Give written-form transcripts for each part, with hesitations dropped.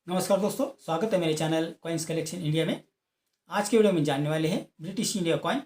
नमस्कार दोस्तों, स्वागत है मेरे चैनल कॉइन्स कलेक्शन इंडिया में। आज के वीडियो में जानने वाले हैं ब्रिटिश इंडिया कॉइन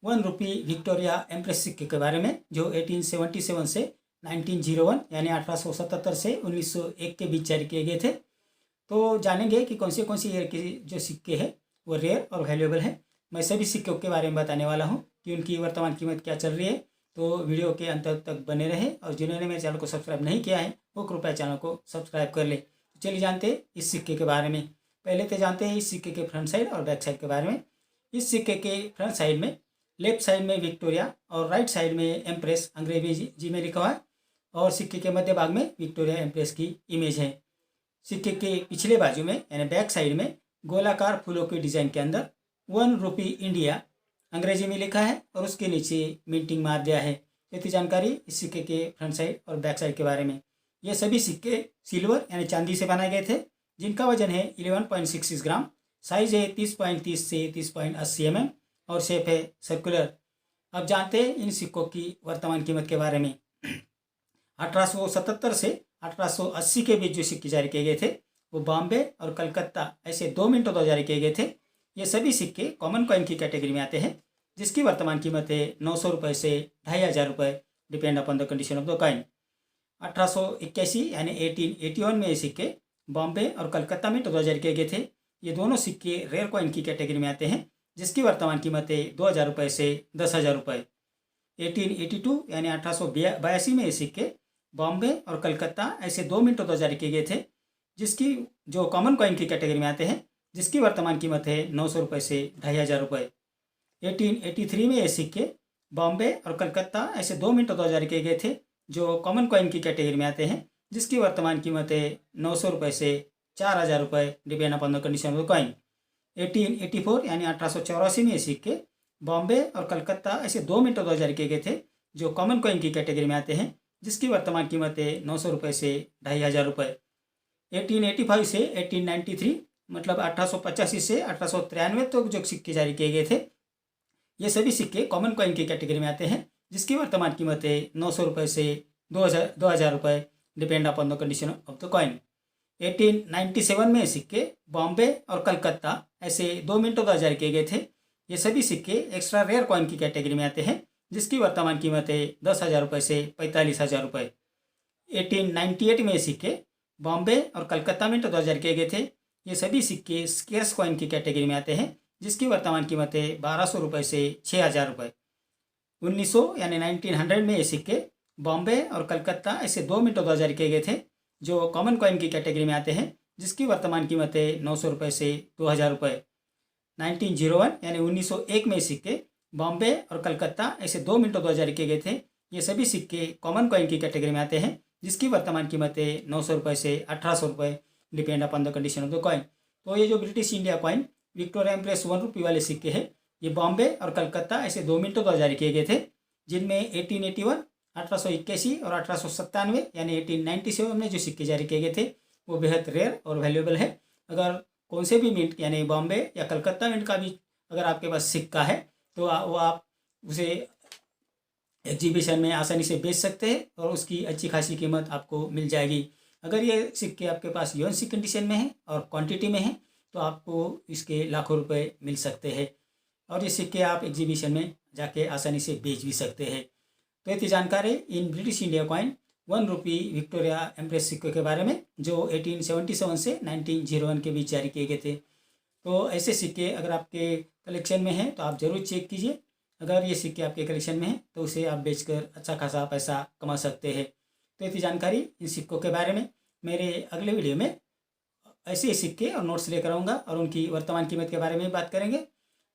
1 रुपी विक्टोरिया एम्प्रेस सिक्के के बारे में, जो 1877 से 1901 यानी 1877 से 1901 के बीच जारी किए गए थे। तो जानेंगे कि कौन से ईयर के जो सिक्के हैं वो रेयर और वैल्यूएबल है। मैं सभी सिक्कों के बारे में बताने वाला हूँ कि उनकी वर्तमान कीमत क्या चल रही है। तो वीडियो के अंत तक बने रहे और जिन्होंने मेरे चैनल को सब्सक्राइब नहीं किया है वो कृपया चैनल को सब्सक्राइब कर ले। चलिए जानते हैं इस सिक्के के बारे में। पहले तो जानते हैं इस सिक्के के फ्रंट साइड और बैक साइड के बारे में। इस सिक्के के फ्रंट साइड में लेफ्ट साइड में विक्टोरिया और राइट साइड में एम्प्रेस अंग्रेजी जी में लिखा हुआ है, और सिक्के के मध्य भाग में विक्टोरिया एम्प्रेस की इमेज है। सिक्के के पिछले बाजू में यानी बैक साइड में गोलाकार फूलों के डिजाइन के अंदर 1 रुपी इंडिया अंग्रेजी में लिखा है और उसके नीचे मिंटिंग मार दिया है। ये थी जानकारी इस सिक्के के फ्रंट साइड और बैक साइड के बारे में। ये सभी सिक्के सिल्वर यानी चांदी से बनाए गए थे, जिनका वजन है 11.66 ग्राम, साइज है 30.30 से 30.80 mm और शेप है सर्कुलर। अब जानते हैं इन सिक्कों की वर्तमान कीमत के बारे में। 1877 से 1880 के बीच जो सिक्के जारी किए गए थे वो बॉम्बे और कलकत्ता ऐसे 2 मिनटों तो जारी किए गए थे। ये सभी सिक्के कॉमन कॉइन की कैटेगरी में आते हैं, जिसकी वर्तमान कीमत है 900 रुपये से 2500 रुपये, depend upon the condition of the coin. 1881 यानी 1881 में ये सिक्के बॉम्बे और कलकत्ता में तो जारी किए गए थे। ये दोनों सिक्के रेयर कॉइन की कैटेगरी में आते हैं, जिसकी वर्तमान कीमत है 2000 रुपये से 10,000 रुपये। 1882 यानी 1882 में ये सिक्के बॉम्बे और कलकत्ता ऐसे 2 मिनटों तो जारी किए गए थे, जिसकी जो कॉमन कॉइन की कैटेगरी में आते हैं, जिसकी वर्तमान कीमत है 900 रुपये से 2500 रुपये। 1883 में ये सिक्के बॉम्बे और कलकत्ता ऐसे 2 मिनटों तो जारी किए गए थे, जो कॉमन कॉइन की कैटेगरी में आते हैं, जिसकी वर्तमान कीमत है 900 रुपये से 4000 रुपये, depend upon the condition of the coin. 1884 यानी 1884 में ये सिक्के बॉम्बे और कलकत्ता ऐसे 2 मिनटों तो जारी किए गए थे, जो कॉमन कॉइन की कैटेगरी में आते हैं, जिसकी वर्तमान कीमत है 900 रुपये से 2500 रुपये। 1885 से 1893 मतलब 1885 से 1893 तक जो सिक्के जारी किए गए थे, ये सभी सिक्के कॉमन कॉइन की कैटेगरी में आते हैं, जिसकी वर्तमान कीमत है 900 रुपये से 2000 रुपये, depend upon the condition of the coin. 1897 में सिक्के बॉम्बे और कलकत्ता ऐसे 2 मिनटों का जारी किए गए थे। ये सभी सिक्के एक्स्ट्रा रेयर कॉइन की कैटेगरी में आते हैं, जिसकी वर्तमान कीमत है 10,000 रुपये से 45,000 रुपये। 1898 में सिक्के बॉम्बे और कलकत्ता में तो जारी किए गए थे। ये सभी सिक्के स्केर्स कॉइन की कैटेगरी में आते हैं, जिसकी वर्तमान कीमत है 1200 रुपये से 6000 रुपये। 1900 यानी 1900 में ये सिक्के बॉम्बे और कलकत्ता ऐसे 2 मिनटों तो जारी किए गए थे, जो कॉमन कॉइन की कैटेगरी में आते हैं, जिसकी वर्तमान कीमत है 900 रुपये से 2000 रुपये। 1901 यानी 1901 में सिक्के बॉम्बे और कलकत्ता ऐसे 2 मिनटों तो जारी किए गए थे। ये सभी सिक्के कॉमन कॉइन की कैटेगरी में आते हैं, जिसकी वर्तमान कीमत है 900 रुपये से 1800 रुपये, depend upon the condition of the coin. तो ये जो British India coin Victoria empress 1 रुपी वाले सिक्के हैं, ये बॉम्बे और कलकत्ता ऐसे 2 मिनटों तो जारी किए गए थे, जिनमें 1881, 1881 और 1897 यानी 1897 में जो सिक्के जारी किए गए थे वो बेहद रेयर और वैल्यूएबल है। अगर कौन से भी मिंट यानी बॉम्बे या कलकत्ता मिंट का भी अगर आपके पास सिक्का है तो वो आप उसे एग्जीबिशन में आसानी से बेच सकते हैं और उसकी अच्छी खासी कीमत आपको मिल जाएगी। अगर ये सिक्के आपके पास यूएनसी कंडीशन में है और क्वांटिटी में है तो आपको इसके लाखों रुपए मिल सकते हैं, और ये सिक्के आप एग्जीबिशन में जाके आसानी से बेच भी सकते हैं। तो ये थी जानकारी in British India coin 1 rupee Victoria empress सिक्के के बारे में, जो 1877 से 1901 के बीच जारी किए गए थे। तो ऐसे सिक्के अगर आपके कलेक्शन में हैं तो आप ज़रूर चेक कीजिए। अगर ये सिक्के आपके कलेक्शन में हैं तो उसे आप बेचकर अच्छा खासा पैसा कमा सकते हैं। तो ये थी जानकारी इन सिक्कों के बारे में। मेरे अगले वीडियो में ऐसे सिक्के और नोट्स लेकर आऊँगा और उनकी वर्तमान कीमत के बारे में बात करेंगे।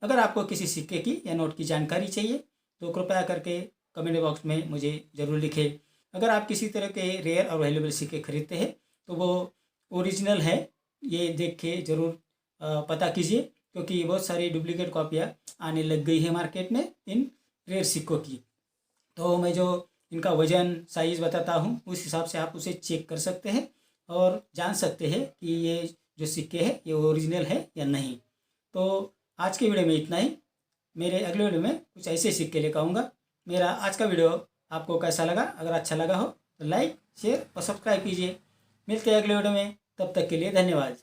अगर आपको किसी सिक्के की या नोट की जानकारी चाहिए तो कृपया करके कमेंट बॉक्स में मुझे ज़रूर लिखें। अगर आप किसी तरह के रेयर और वैल्यूएबल सिक्के खरीदते हैं तो वो ओरिजिनल है ये देख के ज़रूर पता कीजिए, क्योंकि बहुत सारी डुप्लीकेट कॉपियाँ आने लग गई है मार्केट में इन रेयर सिक्कों की। तो मैं जो इनका वज़न साइज़ बताता हूँ उस हिसाब से आप उसे चेक कर सकते हैं और जान सकते हैं कि ये जो सिक्के हैं ये ओरिजिनल है या नहीं। तो आज के वीडियो में इतना ही। मेरे अगले वीडियो में कुछ ऐसे सिक्के लेकर आऊँगा। मेरा आज का वीडियो आपको कैसा लगा? अगर अच्छा लगा हो तो लाइक, शेयर और सब्सक्राइब कीजिए। मिलते हैं अगले वीडियो में। तब तक के लिए धन्यवाद।